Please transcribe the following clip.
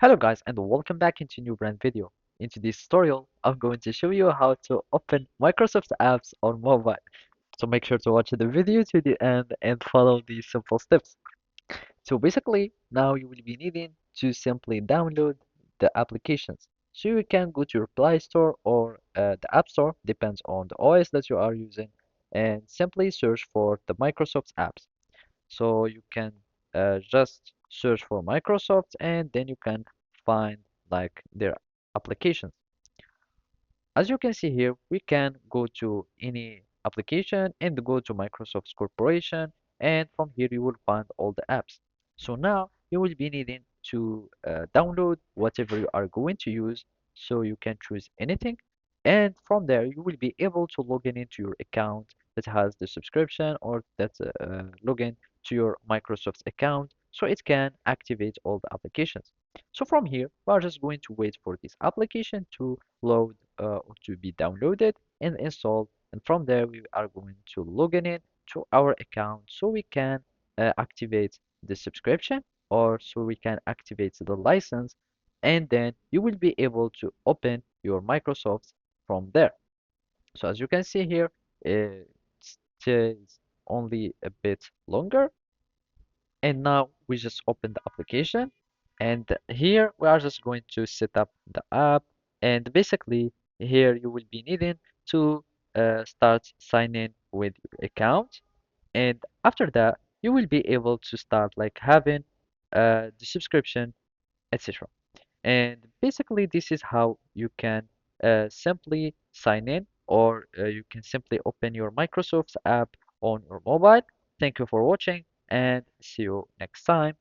Hello guys and welcome back into a new brand video. In this tutorial, I'm going to show you how to open Microsoft apps on mobile. So make sure to watch the video to the end and follow these simple steps. So basically, now you will be needing to simply download the applications. So you can go to your Play Store or the App Store, depends on the OS that you are using, and simply search for the Microsoft apps. So you can just search for Microsoft and then you can find like their applications. As you can see here, we can go to any application and go to Microsoft Corporation, and from here you will find all the apps. So now you will be needing to download whatever you are going to use. So you can choose anything, and from there you will be able to log in into your account that has the subscription or that login to your Microsoft account, so it can activate all the applications. So from here, we are just going to wait for this application to load or to be downloaded and installed. And from there, we are going to log in to our account so we can activate the subscription or so we can activate the license. And then you will be able to open your Microsoft from there. So as you can see here, it takes only a bit longer, and now we just open the application, and here we are just going to set up the app. And basically here you will be needing to start signing with your account, and after that you will be able to start like having the subscription, etc. And basically this is how you can simply sign in, or you can simply open your Microsoft app on your mobile. Thank you for watching and see you next time.